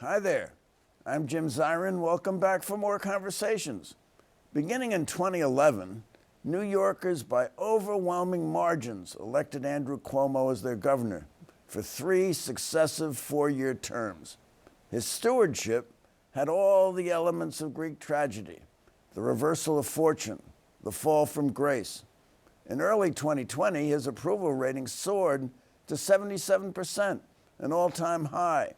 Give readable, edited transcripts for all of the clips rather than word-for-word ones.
Hi there, I'm Jim Zirin. Welcome back for more conversations. Beginning in 2011, New Yorkers by overwhelming margins elected Andrew Cuomo as their governor for 3 successive 4-year terms. His stewardship had all the elements of Greek tragedy, the reversal of fortune, the fall from grace. In early 2020, his approval rating soared to 77%, an all-time high.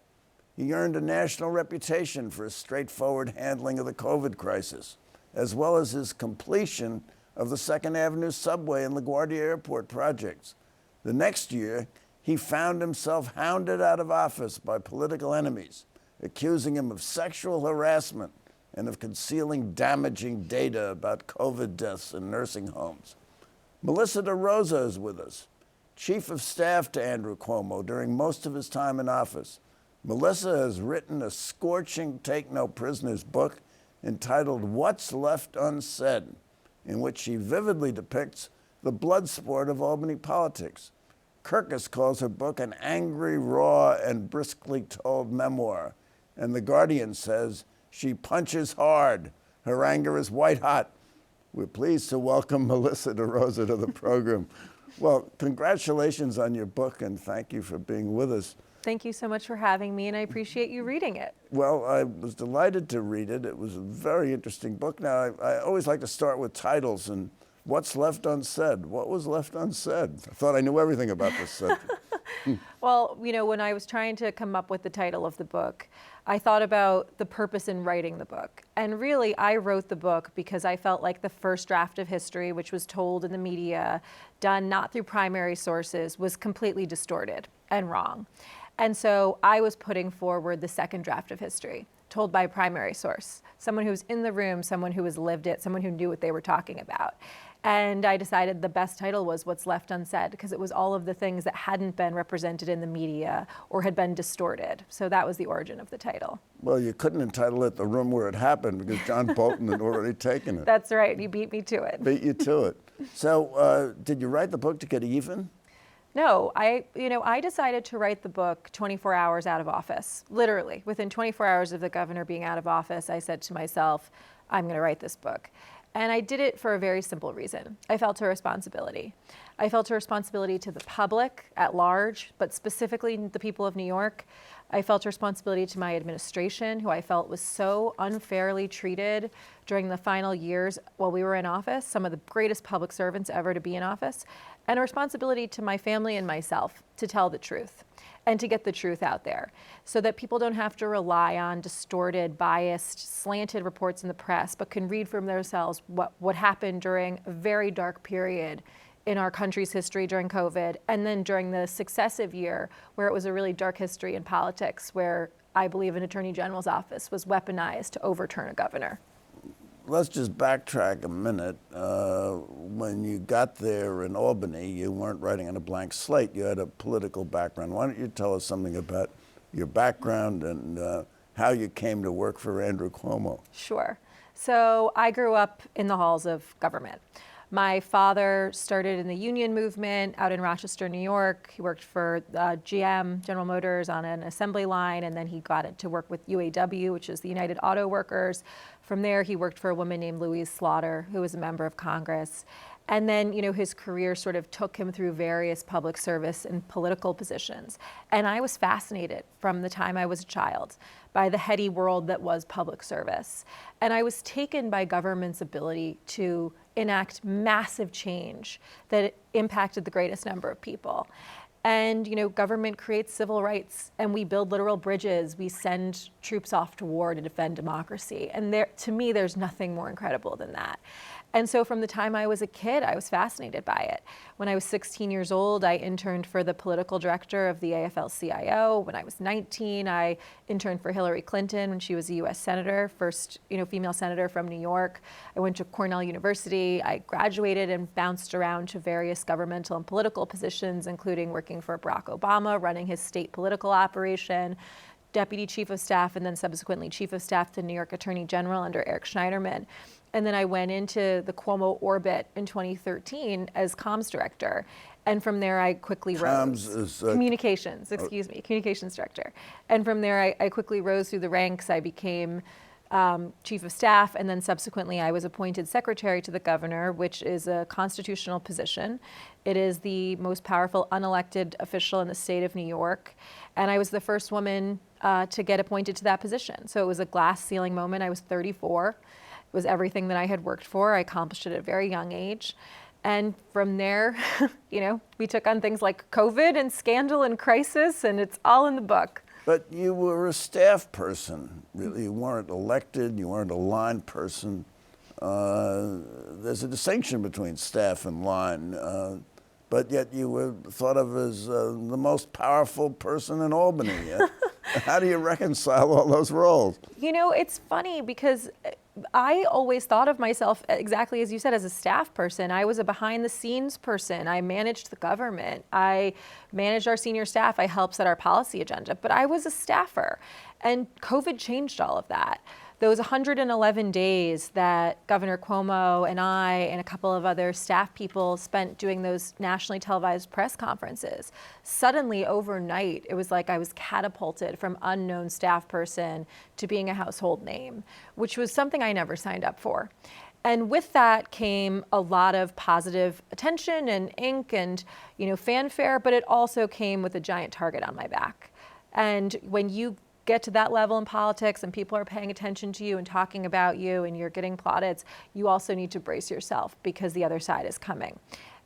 He earned a national reputation for his straightforward handling of the COVID crisis, as well as his completion of the 2nd Avenue subway and LaGuardia Airport projects. The next year, he found himself hounded out of office by political enemies, accusing him of sexual harassment and of concealing damaging data about COVID deaths in nursing homes. Melissa DeRosa is with us, Chief of Staff to Andrew Cuomo during most of his time in office. Melissa has written a scorching Take No Prisoners book entitled What's Left Unsaid, in which she vividly depicts the blood sport of Albany politics. Kirkus calls her book an angry, raw, and briskly told memoir. And The Guardian says she punches hard. Her anger is white hot. We're pleased to welcome Melissa DeRosa to the program. Well, congratulations on your book, and thank you for being with us. Thank you so much for having me, and I appreciate you reading it. Well, I was delighted to read it. It was a very interesting book. Now, I always like to start with titles, and what's left unsaid? What was left unsaid? I thought I knew everything about this subject. Well, you know, when I was trying to come up with the title of the book, I thought about the purpose in writing the book. And really, I wrote the book because I felt like the first draft of history, which was told in the media, done not through primary sources, was completely distorted and wrong. And so I was putting forward the second draft of history, told by a primary source, someone who was in the room, someone who has lived it, someone who knew what they were talking about. And I decided the best title was What's Left Unsaid, because it was all of the things that hadn't been represented in the media or had been distorted. So that was the origin of the title. Well, you couldn't entitle it The Room Where It Happened because John Bolton had already taken it. That's right. You beat me to it. Beat you to it. So did you write the book to get even? No, I decided to write the book 24 hours out of office. Literally, within 24 hours of the governor being out of office, I said to myself, I'm going to write this book. And I did it for a very simple reason. I felt a responsibility. I felt a responsibility to the public at large, but specifically the people of New York. I felt a responsibility to my administration, who I felt was so unfairly treated during the final years while we were in office, some of the greatest public servants ever to be in office, and a responsibility to my family and myself to tell the truth and to get the truth out there so that people don't have to rely on distorted, biased, slanted reports in the press, but can read for themselves what happened during a very dark period in our country's history during COVID, and then during the successive year where it was a really dark history in politics, where I believe an attorney general's office was weaponized to overturn a governor. Let's just backtrack a minute. When you got there in Albany, you weren't writing on a blank slate. You had a political background. Why don't you tell us something about your background and how you came to work for Andrew Cuomo? Sure. So I grew up in the halls of government. My father started in the union movement out in Rochester, New York. He worked for GM, General Motors, on an assembly line, and then he got to work with UAW, which is the United Auto Workers. From there, he worked for a woman named Louise Slaughter, who was a member of Congress. And then, you know, his career sort of took him through various public service and political positions. And I was fascinated from the time I was a child by the heady world that was public service. And I was taken by government's ability to enact massive change that impacted the greatest number of people. And, you know, government creates civil rights, and we build literal bridges. We send troops off to war to defend democracy. And there, to me, there's nothing more incredible than that. And so from the time I was a kid, I was fascinated by it. When I was 16 years old, I interned for the political director of the AFL-CIO. When I was 19, I interned for Hillary Clinton when she was a US Senator, first, you know, female senator from New York. I went to Cornell University. I graduated and bounced around to various governmental and political positions, including working for Barack Obama, running his state political operation, deputy chief of staff, and then subsequently chief of staff to New York Attorney General under Eric Schneiderman. And then I went into the Cuomo orbit in 2013 as comms director. And from there, I quickly rose. Communications, excuse me, communications director. And from there, I quickly rose through the ranks. I became chief of staff, and then subsequently I was appointed secretary to the governor, which is a constitutional position. It is the most powerful unelected official in the state of New York. And I was the first woman to get appointed to that position. So it was a glass ceiling moment. I was 34. It was everything that I had worked for. I accomplished it at a very young age. And from there, we took on things like COVID and scandal and crisis, and it's all in the book. But you were a staff person, really. You weren't elected, you weren't a line person. There's a distinction between staff and line, but yet you were thought of as the most powerful person in Albany. How do you reconcile all those roles? It's funny because I always thought of myself exactly as you said, as a staff person. I was a behind the scenes person. I managed the government. I managed our senior staff. I helped set our policy agenda, but I was a staffer. And COVID changed all of that. Those 111 days that Governor Cuomo and I and a couple of other staff people spent doing those nationally televised press conferences, suddenly overnight, it was like I was catapulted from unknown staff person to being a household name, which was something I never signed up for. And with that came a lot of positive attention and ink and, fanfare, but it also came with a giant target on my back. And when you get to that level in politics and people are paying attention to you and talking about you and you're getting plaudits, you also need to brace yourself because the other side is coming.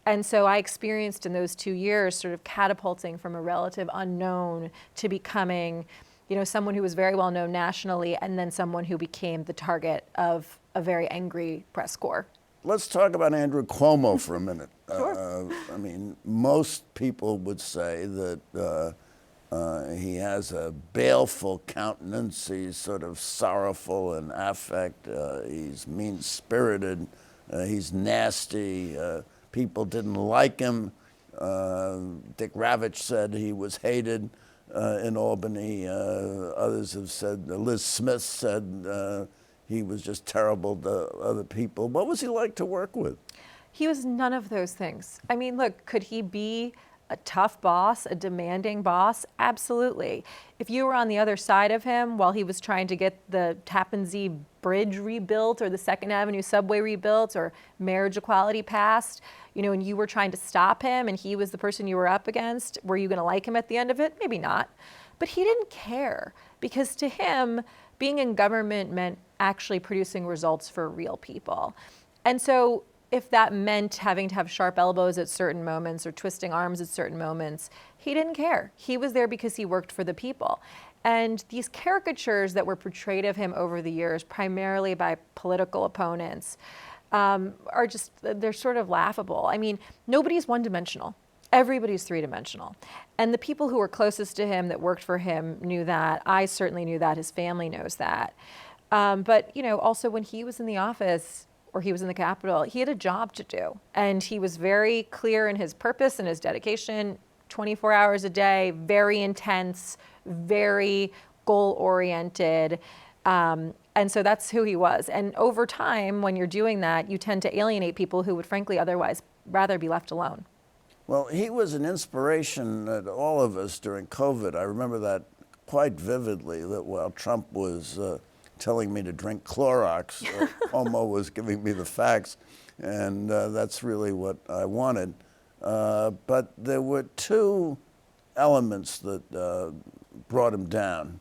And so I experienced in those 2 years sort of catapulting from a relative unknown to becoming, someone who was very well known nationally and then someone who became the target of a very angry press corps. Let's talk about Andrew Cuomo for a minute. Sure. Most people would say that he has a baleful countenance. He's sort of sorrowful in affect. He's mean-spirited. He's nasty. People didn't like him. Dick Ravitch said he was hated in Albany. Others have said, Liz Smith said he was just terrible to other people. What was he like to work with? He was none of those things. Look, could he be a tough boss, a demanding boss? Absolutely. If you were on the other side of him while he was trying to get the Tappan Zee Bridge rebuilt or the 2nd Avenue subway rebuilt or marriage equality passed, and you were trying to stop him and he was the person you were up against, were you going to like him at the end of it? Maybe not. But he didn't care because to him, being in government meant actually producing results for real people. And so if that meant having to have sharp elbows at certain moments or twisting arms at certain moments, he didn't care. He was there because he worked for the people. And these caricatures that were portrayed of him over the years, primarily by political opponents, they're sort of laughable. Nobody's one-dimensional. Everybody's three-dimensional. And the people who were closest to him that worked for him knew that. I certainly knew that. His family knows that. But also when he was in the office, or he was in the Capitol, he had a job to do. And he was very clear in his purpose and his dedication, 24 hours a day, very intense, very goal-oriented. And so that's who he was. And over time, when you're doing that, you tend to alienate people who would frankly otherwise rather be left alone. Well, he was an inspiration to all of us during COVID. I remember that quite vividly, that while Trump was telling me to drink Clorox, Cuomo was giving me the facts, and that's really what I wanted. But there were two elements that brought him down.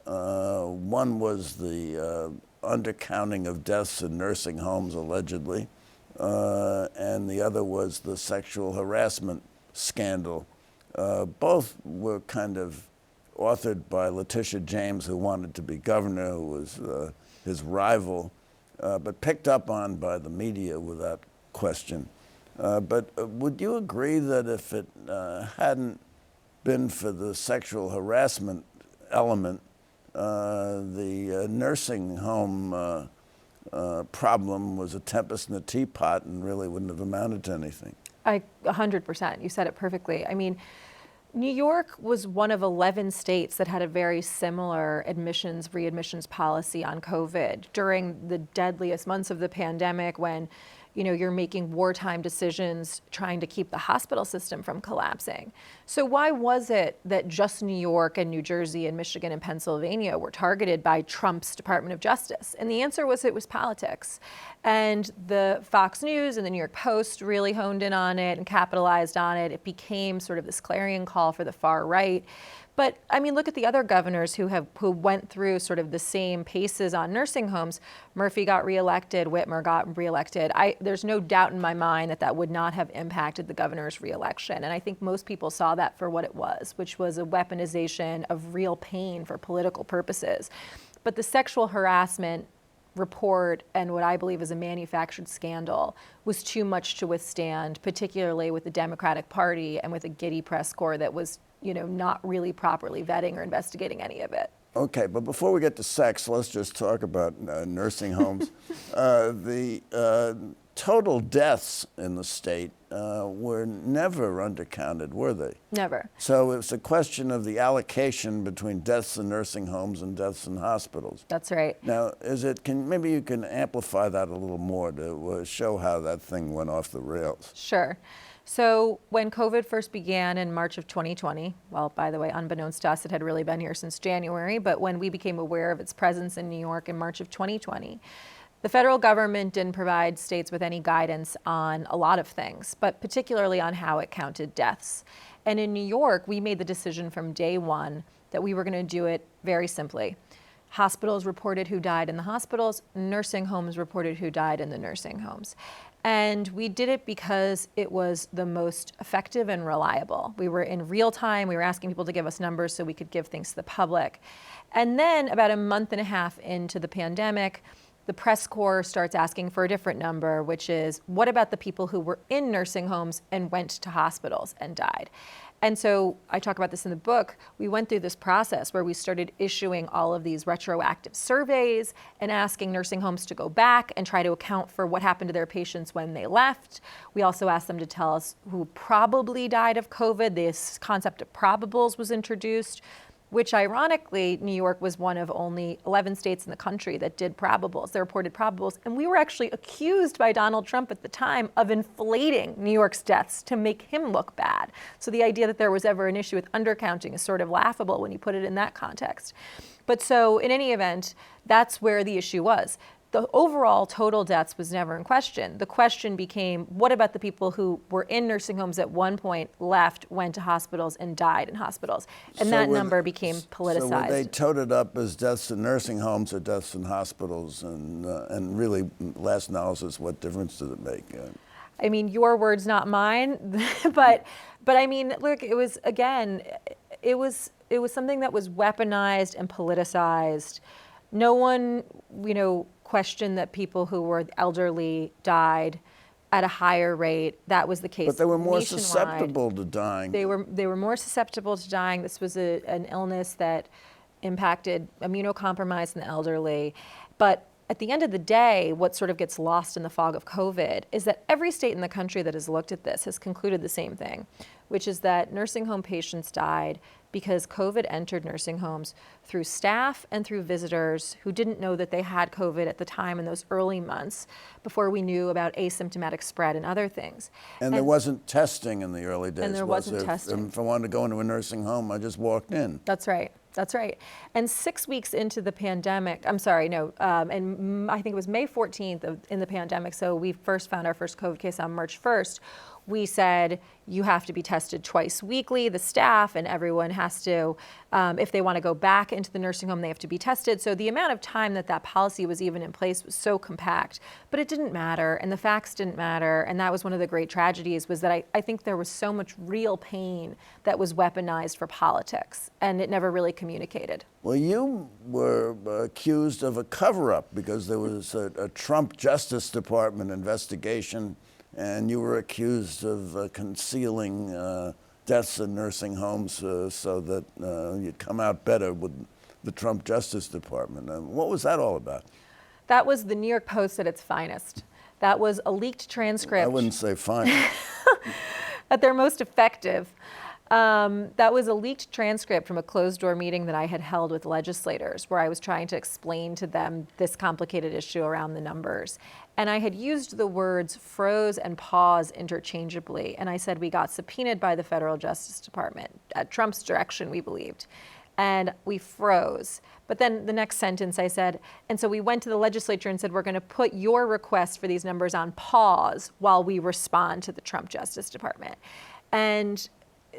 One was the undercounting of deaths in nursing homes, allegedly, and the other was the sexual harassment scandal. Both were kind of authored by Letitia James, who wanted to be governor, who was his rival, but picked up on by the media without question. But would you agree that if it hadn't been for the sexual harassment element, the nursing home problem was a tempest in a teapot and really wouldn't have amounted to anything? 100%. You said it perfectly. New York was one of 11 states that had a very similar readmissions policy on COVID during the deadliest months of the pandemic when, you're making wartime decisions trying to keep the hospital system from collapsing. So why was it that just New York and New Jersey and Michigan and Pennsylvania were targeted by Trump's Department of Justice? And the answer was it was politics. And the Fox News and the New York Post really honed in on it and capitalized on it. It became sort of this clarion call for the far right. But I mean, look at the other governors who went through sort of the same paces on nursing homes. Murphy got reelected, Whitmer got reelected. There's no doubt in my mind that would not have impacted the governor's reelection. And I think most people saw that for what it was, which was a weaponization of real pain for political purposes. But the sexual harassment report and what I believe is a manufactured scandal was too much to withstand, particularly with the Democratic Party and with a giddy press corps that was not really properly vetting or investigating any of it. Okay, but before we get to sex, let's just talk about nursing homes. The total deaths in the state were never undercounted, were they? Never. So it's a question of the allocation between deaths in nursing homes and deaths in hospitals. That's right. Now, maybe you can amplify that a little more to show how that thing went off the rails. Sure. So when COVID first began in March of 2020, well, by the way, unbeknownst to us, it had really been here since January, but when we became aware of its presence in New York in March of 2020, the federal government didn't provide states with any guidance on a lot of things, but particularly on how it counted deaths. And in New York, we made the decision from day one that we were going to do it very simply. Hospitals reported who died in the hospitals, nursing homes reported who died in the nursing homes. And we did it because it was the most effective and reliable. We were in real time. We were asking people to give us numbers so we could give things to the public. And then about a month and a half into the pandemic, the press corps starts asking for a different number, which is, what about the people who were in nursing homes and went to hospitals and died? And so I talk about this in the book. We went through this process where we started issuing all of these retroactive surveys and asking nursing homes to go back and try to account for what happened to their patients when they left. We also asked them to tell us who probably died of COVID. This concept of probables was introduced, which ironically, New York was one of only 11 states in the country that did probables. They reported probables. And we were actually accused by Donald Trump at the time of inflating New York's deaths to make him look bad. So the idea that there was ever an issue with undercounting is sort of laughable when you put it in that context. But so in any event, that's where the issue was. The overall total deaths was never in question. The question became, what about the people who were in nursing homes at one point, left, went to hospitals, and died in hospitals? And that number became politicized. So were they toted up as deaths in nursing homes or deaths in hospitals? And really, last analysis, what difference does it make? I mean, your words, not mine. but I mean, look, it was, again, it was something that was weaponized and politicized. No one, questioned that people who were elderly died at a higher rate. That was the case. But they were more nationwide. susceptible to dying. They were more susceptible to dying. This was an illness that impacted immunocompromised and the elderly. But at the end of the day, what sort of gets lost in the fog of COVID is that every state in the country that has looked at this has concluded the same thing, which is that nursing home patients died because COVID entered nursing homes through staff and through visitors who didn't know that they had COVID at the time in those early months before we knew about asymptomatic spread and other things. And there wasn't testing in the early days. And there wasn't testing. If I wanted to go into a nursing home, I just walked in. That's right. That's right. And 6 weeks into the pandemic, and I think it was May 14th in the pandemic, so we first found our first COVID case on March 1st, we said you have to be tested twice weekly, the staff, and everyone has to, if they want to go back into the nursing home, they have to be tested. So the amount of time that policy was even in place was so compact, but it didn't matter, and the facts didn't matter, and that was one of the great tragedies, was that I think there was so much real pain that was weaponized for politics, and it never really communicated. Well, you were accused of a cover-up because there was a Trump Justice Department investigation, and you were accused of concealing deaths in nursing homes so that you'd come out better with the Trump Justice Department. What was that all about? That was the New York Post at its finest. That was a leaked transcript. I wouldn't say finest. At their most effective. That was a leaked transcript from a closed-door meeting that I had held with legislators where I was trying to explain to them this complicated issue around the numbers. And I had used the words froze and pause interchangeably. And I said we got subpoenaed by the federal Justice Department at Trump's direction, we believed. And we froze. But then the next sentence I said, and so we went to the legislature and said, we're going to put your request for these numbers on pause while we respond to the Trump Justice Department. And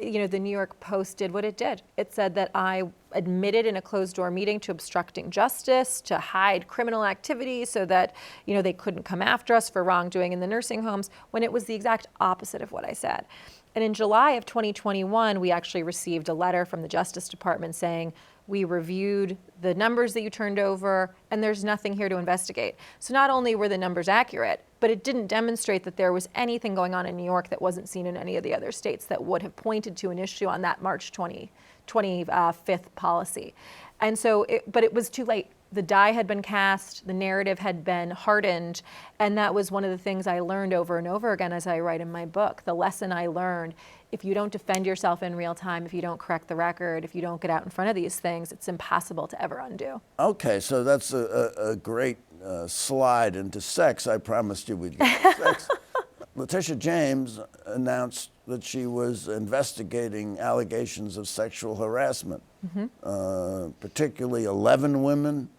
the New York Post did what it did. It said that I admitted in a closed-door meeting to obstructing justice, to hide criminal activity so that, they couldn't come after us for wrongdoing in the nursing homes, when it was the exact opposite of what I said. And in July of 2021, we actually received a letter from the Justice Department saying, we reviewed the numbers that you turned over, and there's nothing here to investigate. So not only were the numbers accurate, but it didn't demonstrate that there was anything going on in New York that wasn't seen in any of the other states that would have pointed to an issue on that March 25th policy. And so, but it was too late. The die had been cast, the narrative had been hardened, and that was one of the things I learned over and over again as I write in my book. The lesson I learned, if you don't defend yourself in real time, if you don't correct the record, if you don't get out in front of these things, it's impossible to ever undo. Okay, so that's a great slide into sex. I promised you we'd get to sex. Letitia James announced that she was investigating allegations of sexual harassment, particularly 11 women,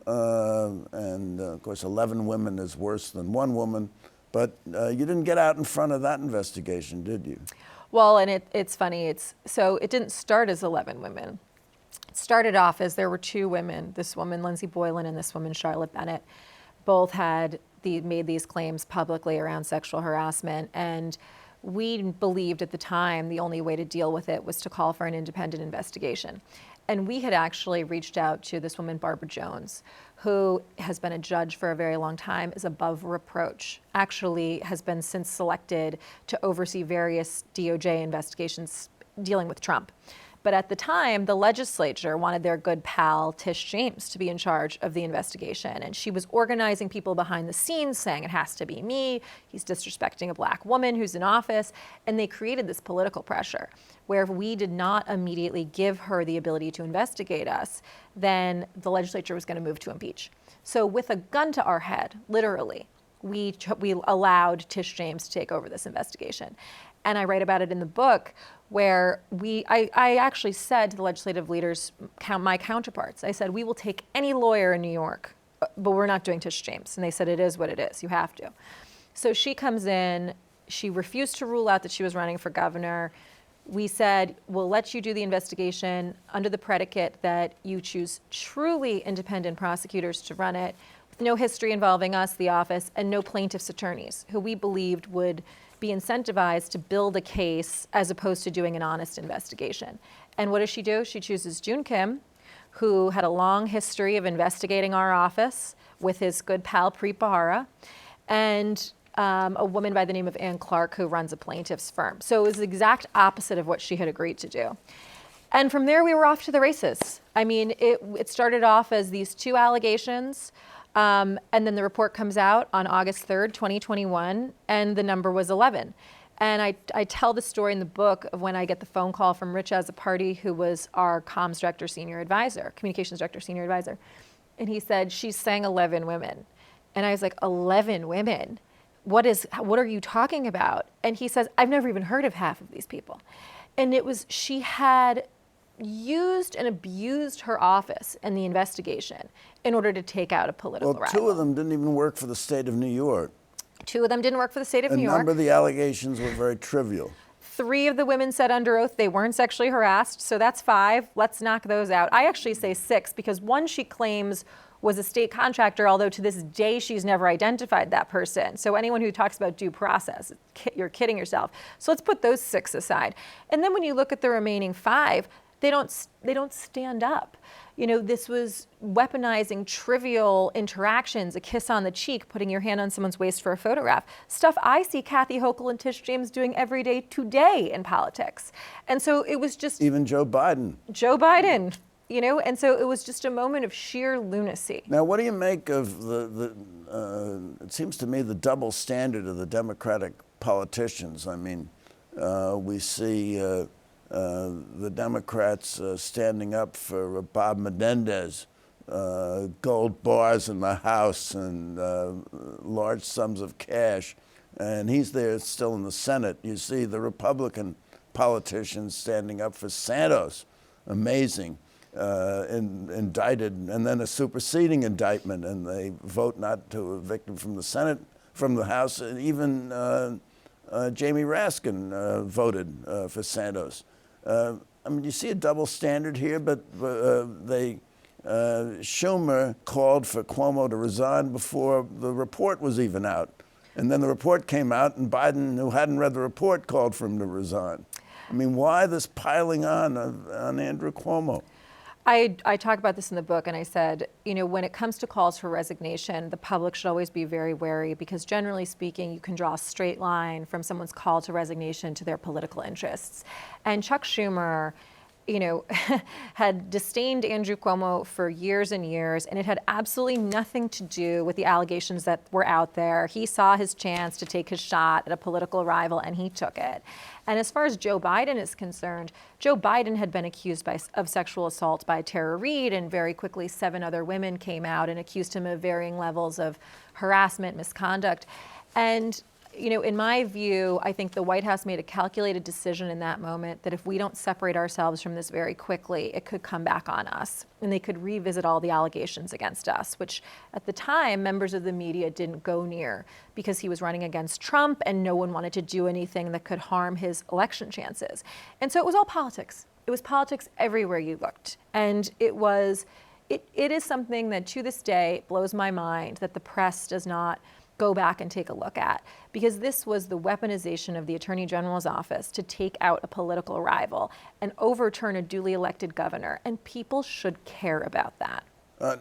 and of course 11 women is worse than one woman, but you didn't get out in front of that investigation, did you? Well, and it's funny, so it didn't start as 11 women. It started off as there were two women, this woman, Lindsay Boylan, and this woman, Charlotte Bennett. Both had made these claims publicly around sexual harassment, and we believed at the time the only way to deal with it was to call for an independent investigation. And we had actually reached out to this woman, Barbara Jones, who has been a judge for a very long time, is above reproach, actually has been since selected to oversee various DOJ investigations dealing with Trump. But at the time, the legislature wanted their good pal, Tish James, to be in charge of the investigation. And she was organizing people behind the scenes saying, it has to be me. He's disrespecting a black woman who's in office. And they created this political pressure where if we did not immediately give her the ability to investigate us, then the legislature was going to move to impeach. So with a gun to our head, literally, we allowed Tish James to take over this investigation. And I write about it in the book where I actually said to the legislative leaders, my counterparts, I said, we will take any lawyer in New York, but we're not doing Tish James. And they said, it is what it is, you have to. So she comes in, she refused to rule out that she was running for governor. We said, we'll let you do the investigation under the predicate that you choose truly independent prosecutors to run it, with no history involving us, the office, and no plaintiff's attorneys, who we believed would be incentivized to build a case as opposed to doing an honest investigation. And what does she do? She chooses June Kim, who had a long history of investigating our office with his good pal Preet Bharara, and a woman by the name of Ann Clark, who runs a plaintiff's firm. So it was the exact opposite of what she had agreed to do. And from there, we were off to the races. I mean, it started off as these two allegations, and then the report comes out on August 3rd, 2021, and the number was 11. And I tell the story in the book of when I get the phone call from Rich Azzopardi, who was our comms director, senior advisor, communications director, senior advisor. And he said, she's saying 11 women. And I was like, 11 women? What are you talking about? And he says, I've never even heard of half of these people. And it was, she had used and abused her office and the investigation in order to take out a political rival. Two of them didn't even work for the state of New York. Two of them didn't work for the state of New York. A number of the allegations were very trivial. 3 of the women said under oath they weren't sexually harassed, so that's 5. Let's knock those out. I actually say 6 because one she claims was a state contractor, although to this day she's never identified that person. So anyone who talks about due process, you're kidding yourself. So let's put those 6 aside. And then when you look at the remaining 5, they don't stand up. You know, this was weaponizing trivial interactions, a kiss on the cheek, putting your hand on someone's waist for a photograph. Stuff I see Kathy Hochul and Tish James doing every day today in politics. And so it was just... Even Joe Biden. Joe Biden, you know, and so it was just a moment of sheer lunacy. Now, what do you make of it seems to me, the double standard of the Democratic politicians? I mean, we see the Democrats standing up for Bob Menendez, gold bars in the House and large sums of cash. And he's there still in the Senate. You see the Republican politicians standing up for Santos, amazing, indicted, and then a superseding indictment, and they vote not to evict him from the Senate, from the House. And even Jamie Raskin voted for Santos. I mean, you see a double standard here, but Schumer called for Cuomo to resign before the report was even out. And then the report came out, and Biden, who hadn't read the report, called for him to resign. I mean, why this piling on Andrew Cuomo? I talk about this in the book, and I said, you know, when it comes to calls for resignation, the public should always be very wary, because generally speaking, you can draw a straight line from someone's call to resignation to their political interests. And Chuck Schumer, you know, had disdained Andrew Cuomo for years and years, and it had absolutely nothing to do with the allegations that were out there. He saw his chance to take his shot at a political rival, and he took it. And as far as Joe Biden is concerned, Joe Biden had been accused of sexual assault by Tara Reade, and very quickly 7 other women came out and accused him of varying levels of harassment, misconduct. And you know, in my view, I think the White House made a calculated decision in that moment that if we don't separate ourselves from this very quickly, it could come back on us. And they could revisit all the allegations against us, which at the time, members of the media didn't go near, because he was running against Trump and no one wanted to do anything that could harm his election chances. And so it was all politics. It was politics everywhere you looked. And it is something that to this day blows my mind that the press does not go back and take a look at, because this was the weaponization of the Attorney General's office to take out a political rival and overturn a duly elected governor, and people should care about that.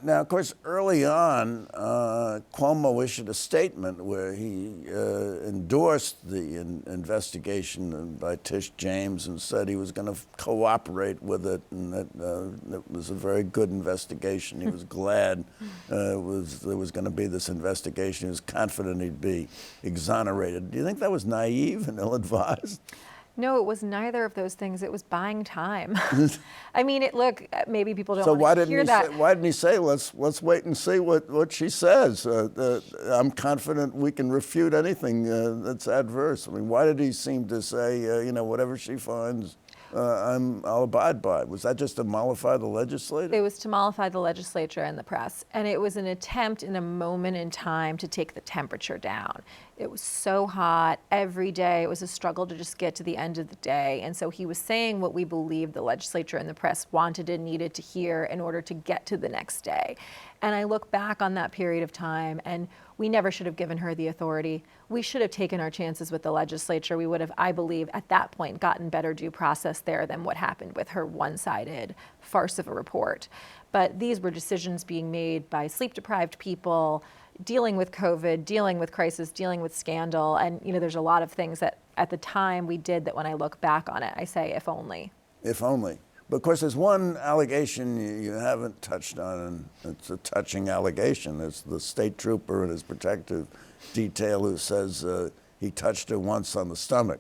Now, of course, early on, Cuomo issued a statement where he endorsed the investigation by Tish James and said he was going to cooperate with it, and that it was a very good investigation. He was glad there was going to be this investigation. He was confident he'd be exonerated. Do you think that was naive and ill-advised? No, it was neither of those things. It was buying time. I mean, look, maybe people don't so want to hear that. Why didn't he say, let's wait and see what she says? I'm confident we can refute anything that's adverse. I mean, why did he seem to say, you know, whatever she finds, I'll abide by it? Was that just to mollify the legislature? It was to mollify the legislature and the press. And it was an attempt in a moment in time to take the temperature down. It was so hot every day. It was a struggle to just get to the end of the day. And so he was saying what we believed the legislature and the press wanted and needed to hear in order to get to the next day. And I look back on that period of time, and we never should have given her the authority. We should have taken our chances with the legislature. We would have, I believe, at that point, gotten better due process there than what happened with her one-sided farce of a report. But these were decisions being made by sleep-deprived people, dealing with COVID, dealing with crisis, dealing with scandal. And, you know, there's a lot of things that at the time we did that when I look back on it, I say, if only. If only. But of course, there's one allegation you haven't touched on, and it's a touching allegation. It's the state trooper and his protective detail who says he touched her once on the stomach.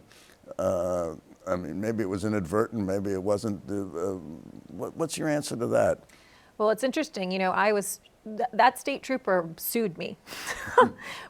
I mean, maybe it was inadvertent, maybe it wasn't. What's your answer to that? Well, it's interesting. You know, that state trooper sued me,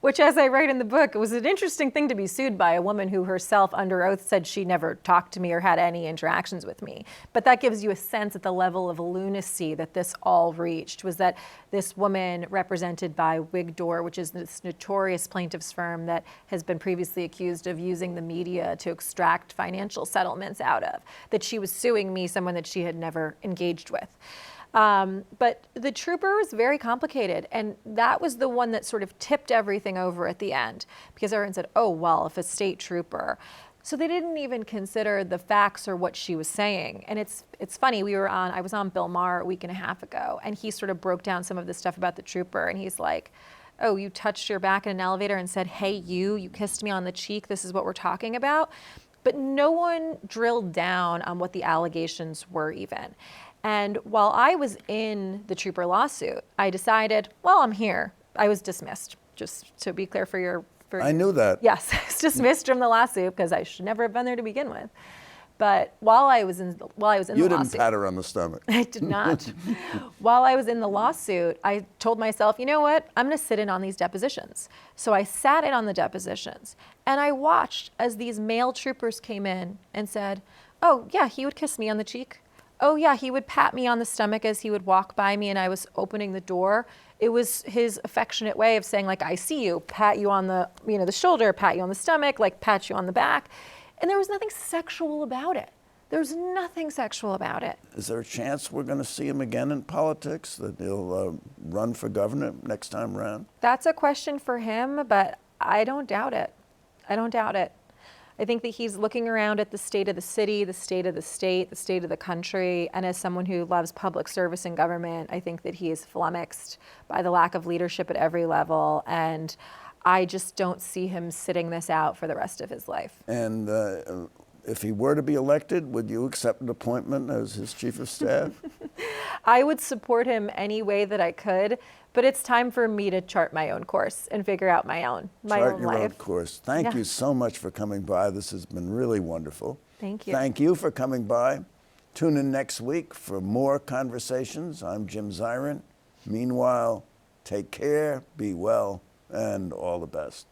which, as I write in the book, it was an interesting thing to be sued by a woman who herself under oath said she never talked to me or had any interactions with me. But that gives you a sense at the level of lunacy that this all reached, was that this woman represented by Wigdor, which is this notorious plaintiff's firm that has been previously accused of using the media to extract financial settlements out of, that she was suing me, someone that she had never engaged with. But the trooper was very complicated, and that was the one that sort of tipped everything over at the end, because everyone said, oh, well, if a state trooper. So they didn't even consider the facts or what she was saying. And it's funny, I was on Bill Maher a week and a half ago, and he sort of broke down some of the stuff about the trooper, and he's like, oh, you touched your back in an elevator and said, hey, you kissed me on the cheek, this is what we're talking about. But no one drilled down on what the allegations were even. And while I was in the trooper lawsuit, I decided, well, I'm here. I was dismissed, just to be clear for your... I knew that. Yes, I was dismissed from the lawsuit because I should never have been there to begin with. But while I was in You the didn't lawsuit, pat her on the stomach. I did not. While I was in the lawsuit, I told myself, you know what? I'm going to sit in on these depositions. So I sat in on the depositions and I watched as these male troopers came in and said, oh, yeah, he would kiss me on the cheek. Oh, yeah, he would pat me on the stomach as he would walk by me and I was opening the door. It was his affectionate way of saying, like, I see you, pat you on the, the shoulder, pat you on the stomach, like pat you on the back. And there was nothing sexual about it. There's nothing sexual about it. Is there a chance we're going to see him again in politics, that he'll run for governor next time around? That's a question for him, but I don't doubt it. I don't doubt it. I think that he's looking around at the state of the city, the state of the state, the state of the country, and as someone who loves public service and government, I think that he is flummoxed by the lack of leadership at every level, and I just don't see him sitting this out for the rest of his life. And if he were to be elected, would you accept an appointment as his chief of staff? I would support him any way that I could, but it's time for me to chart my own course and figure out my own life. Chart your own course. Thank you so much for coming by. This has been really wonderful. Thank you. Thank you for coming by. Tune in next week for more conversations. I'm Jim Zirin. Meanwhile, take care, be well, and all the best.